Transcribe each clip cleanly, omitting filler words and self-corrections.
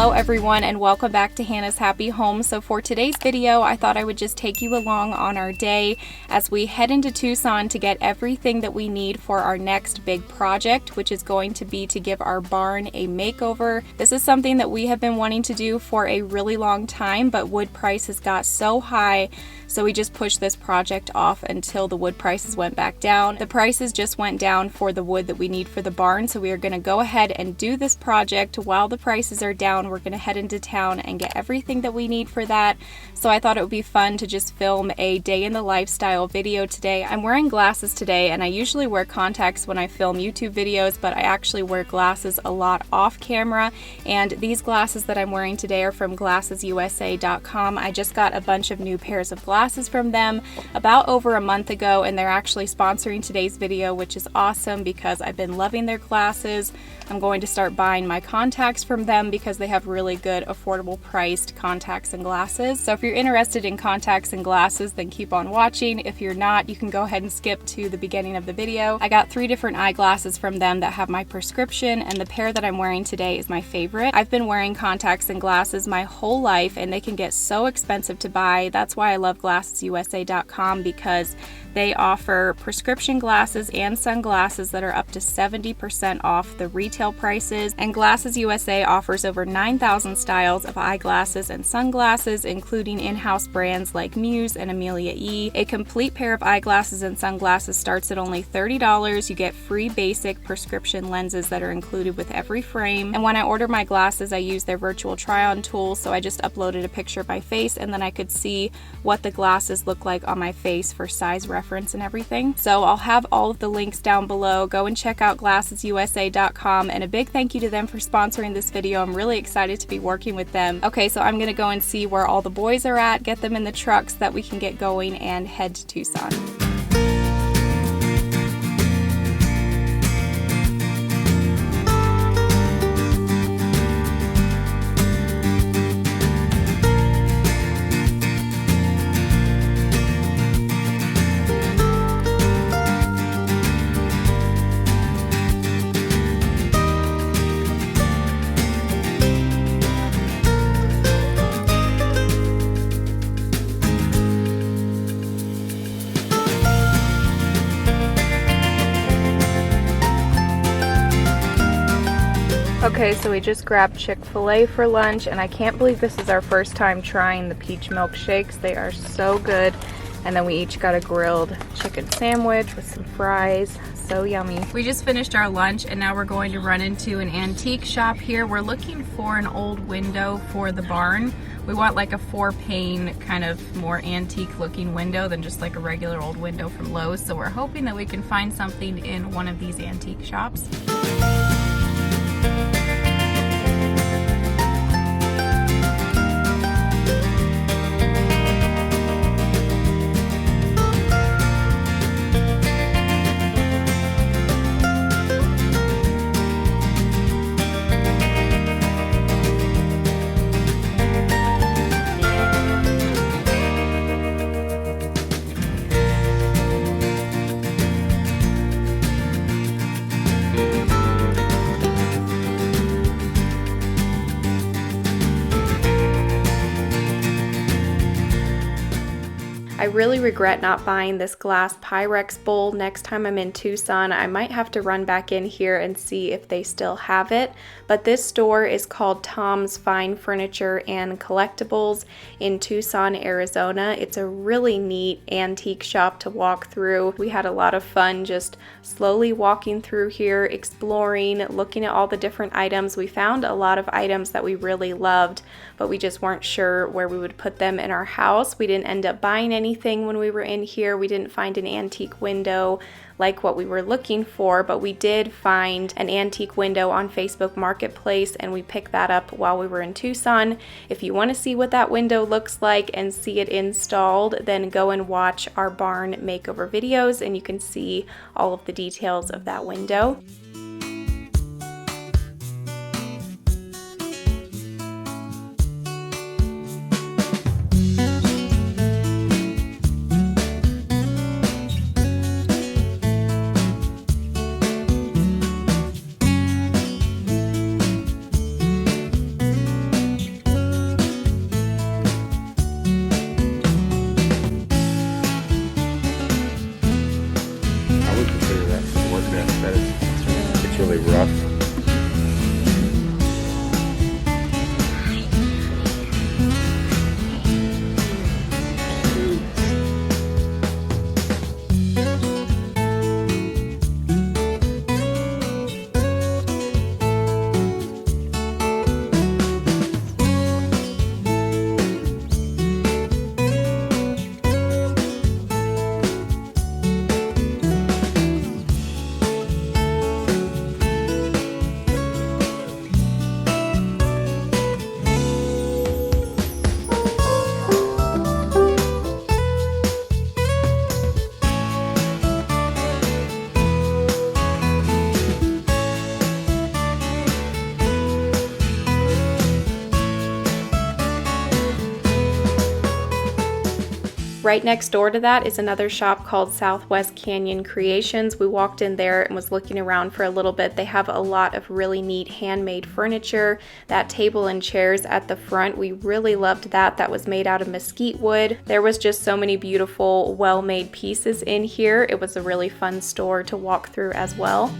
Hello everyone and welcome back to Hannah's Happy Home. So for today's video, I thought I would just take you along on our day as we head into Tucson to get everything that we need for our next big project, which is going to be to give our barn a makeover. This is something that we have been wanting to do for a really long time, but wood prices got so high, so we just pushed this project off until the wood prices went back down. The prices just went down for the wood that we need for the barn, so we are going to go ahead and do this project while the prices are down. We're going to head into town and get everything that we need for that. So I thought it would be fun to just film a day in the lifestyle video today. I'm wearing glasses today, and I usually wear contacts when I film YouTube videos, but I actually wear glasses a lot off camera, and these glasses that I'm wearing today are from glassesusa.com. I just got a bunch of new pairs of glasses from them about over a month ago, and they're actually sponsoring today's video, which is awesome because I've been loving their glasses. I'm going to start buying my contacts from them because they have really good affordable priced contacts and glasses. So if you're interested in contacts and glasses, then keep on watching. If you're not, you can go ahead and skip to the beginning of the video. I got 3 different eyeglasses from them that have my prescription, and the pair that I'm wearing today is my favorite. I've been wearing contacts and glasses my whole life, and they can get so expensive to buy. That's why I love glassesusa.com, because they offer prescription glasses and sunglasses that are up to 70% off the retail prices, and Glasses USA offers over 9,000 styles of eyeglasses and sunglasses, including in-house brands like Muse and Amelia E. A complete pair of eyeglasses and sunglasses starts at only $30. You get free basic prescription lenses that are included with every frame, and when I ordered my glasses, I used their virtual try-on tool, so I just uploaded a picture of my face, and then I could see what the glasses look like on my face for size reference and everything. So I'll have all of the links down below. Go and check out glassesusa.com, and a big thank you to them for sponsoring this video. I'm really excited to be working with them. Okay, so I'm gonna go and see where all the boys are at, get them in the truck so that we can get going and head to Tucson. Okay, so we just grabbed Chick-fil-A for lunch, and I can't believe this is our first time trying the peach milkshakes. They are so good. And then we each got a grilled chicken sandwich with some fries. So yummy. We just finished our lunch, and now we're going to run into an antique shop here. We're looking for an old window for the barn. We want like a 4-pane kind of more antique looking window than just like a regular old window from Lowe. So we're hoping that we can find something in one of these antique shops. I really regret not buying this glass Pyrex bowl. Next time I'm in Tucson, I might have to run back in here and see if they still have it. But this store is called Tom's Fine Furniture and Collectibles in Tucson, Arizona. It's a really neat antique shop to walk through. We had a lot of fun just slowly walking through here, exploring, looking at all the different items. We found a lot of items that we really loved, but we just weren't sure where we would put them in our house. We didn't end up buying anything when we were in here. We didn't find an antique window like what we were looking for, but we did find an antique window on Facebook Marketplace, and we picked that up while we were in Tucson. If you want to see what that window looks like and see it installed, then go and watch our barn makeover videos, and you can see all of the details of that window. really rough. Right next door to that is another shop called Southwest Canyon Creations. We walked in there and was looking around for a little bit. They have a lot of really neat handmade furniture. That table and chairs at the front, we really loved that. That was made out of mesquite wood. There was just so many beautiful, well-made pieces in here. It was a really fun store to walk through as well.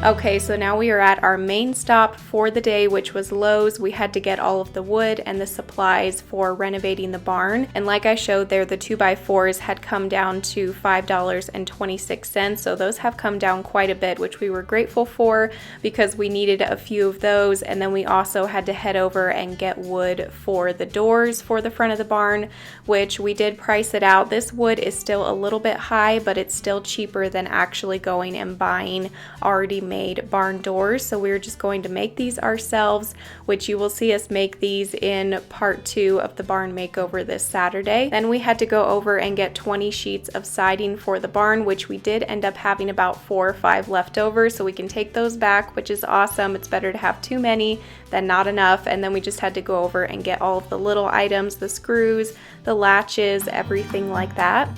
Okay, so now we are at our main stop for the day, which was Lowe's. We had to get all of the wood and the supplies for renovating the barn. And like I showed there, the 2x4s had come down to $5.26. So those have come down quite a bit, which we were grateful for because we needed a few of those. And then we also had to head over and get wood for the doors for the front of the barn, which we did price it out. This wood is still a little bit high, but it's still cheaper than actually going and buying already made barn doors. So we're just going to make these ourselves, which you will see us make these in part 2 of the barn makeover this Saturday. Then we had to go over and get 20 sheets of siding for the barn, which we did end up having about 4 or 5 left over, so we can take those back, which is awesome. It's better to have too many than not enough. And then we just had to go over and get all of the little items, the screws, the latches, everything like that.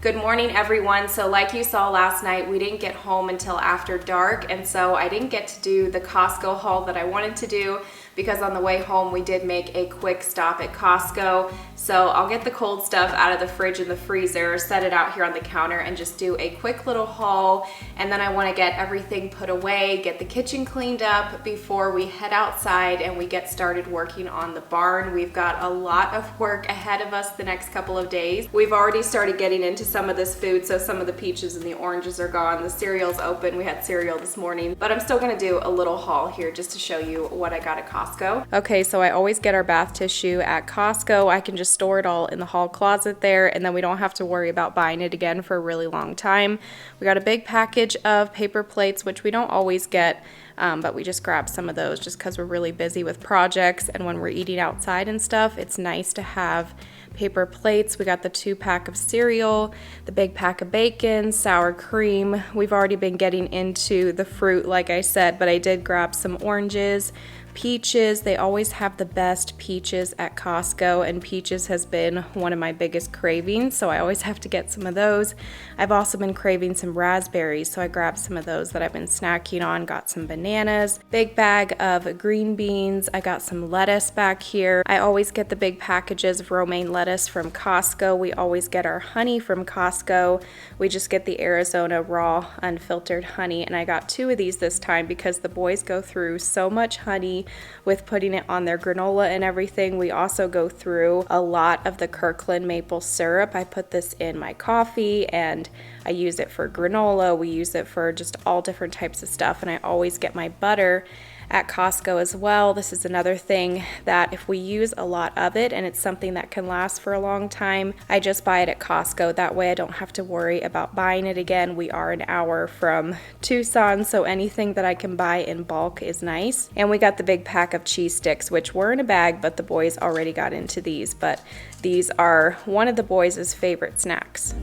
Good morning, everyone. So like you saw last night, we didn't get home until after dark, and so I didn't get to do the Costco haul that I wanted to do, because on the way home we did make a quick stop at Costco. So I'll get the cold stuff out of the fridge and the freezer, set it out here on the counter, and just do a quick little haul. And then I want to get everything put away, get the kitchen cleaned up before we head outside and we get started working on the barn. We've got a lot of work ahead of us the next couple of days. We've already started getting into some of this food, so some of the peaches and the oranges are gone. The cereal's open. We had cereal this morning, but I'm still going to do a little haul here just to show you what I got at Costco. Okay, so I always get our bath tissue at Costco. I can just store it all in the hall closet there, and then we don't have to worry about buying it again for a really long time. We got a big package of paper plates, which we don't always get, but we just grabbed some of those just because we're really busy with projects, and when we're eating outside and stuff, it's nice to have paper plates. We got the 2-pack of cereal, the big pack of bacon, sour cream. We've already been getting into the fruit, like I said, but I did grab some oranges, peaches. They always have the best peaches at Costco, and peaches has been one of my biggest cravings, so I always have to get some of those. I've also been craving some raspberries, so I grabbed some of those that I've been snacking on. Got some bananas, big bag of green beans. I got some lettuce back here. I always get the big packages of romaine lettuce from Costco. We always get our honey from Costco. We just get the Arizona raw unfiltered honey, and I got 2 of these this time because the boys go through so much honey with putting it on their granola and everything. We also go through a lot of the Kirkland maple syrup. I put this in my coffee and I use it for granola. We use it for just all different types of stuff, and I always get my butter at Costco as well. This is another thing that if we use a lot of it and it's something that can last for a long time, I just buy it at Costco. That way I don't have to worry about buying it again. We are an hour from Tucson, so anything that I can buy in bulk is nice. And we got the big pack of cheese sticks, which were in a bag, but the boys already got into these. But these are one of the boys' favorite snacks.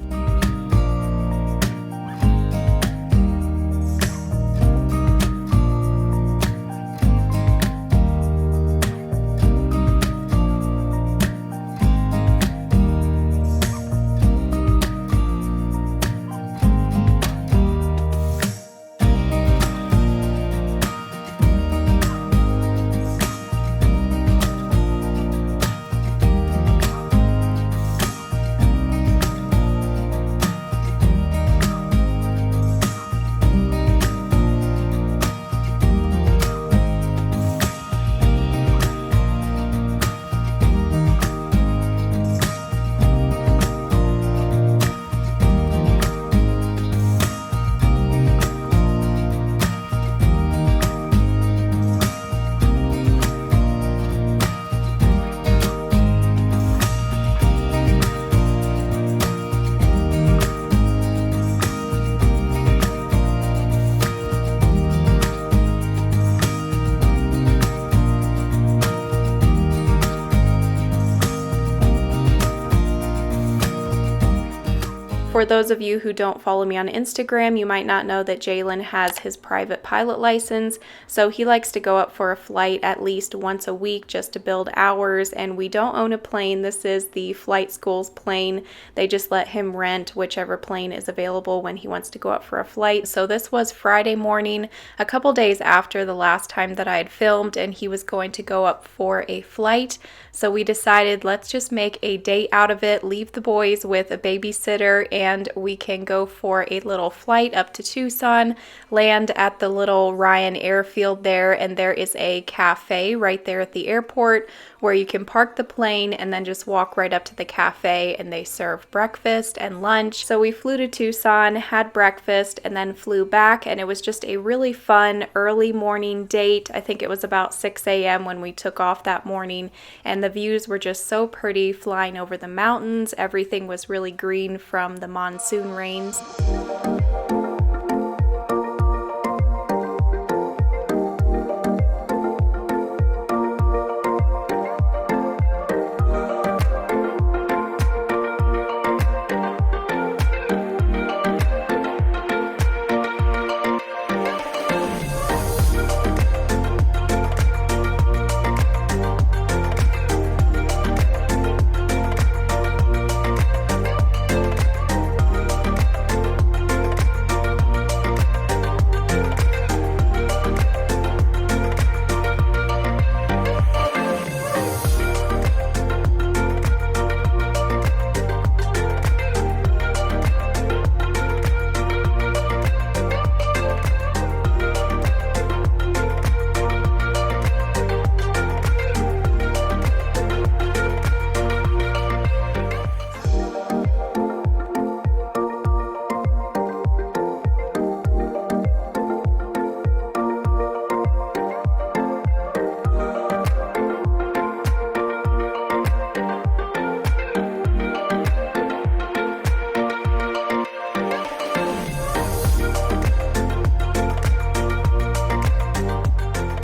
For those of you who don't follow me on Instagram, you might not know that Jalen has his private pilot license, so he likes to go up for a flight at least once a week just to build hours, and we don't own a plane. This is the flight school's plane. They just let him rent whichever plane is available when he wants to go up for a flight. So this was Friday morning, a couple days after the last time that I had filmed, and he was going to go up for a flight. So we decided, let's just make a date out of it, leave the boys with a babysitter, and we can go for a little flight up to Tucson, land at the little Ryan airfield there, and there is a cafe right there at the airport where you can park the plane and then just walk right up to the cafe, and they serve breakfast and lunch. So we flew to Tucson, had breakfast, and then flew back, and it was just a really fun early morning date. I think it was about 6 a.m. when we took off that morning, and the views were just so pretty flying over the mountains. Everything was really green from the monsoon rains.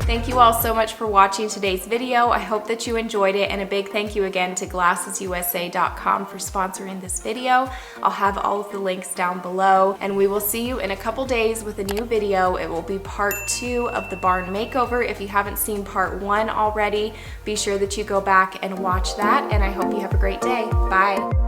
Thank you all so much for watching today's video. I hope that you enjoyed it, and a big thank you again to glassesusa.com for sponsoring this video. I'll have all of the links down below, and we will see you in a couple days with a new video. It will be part 2 of the barn makeover. If you haven't seen part 1 already, be sure that you go back and watch that, and I hope you have a great day. Bye.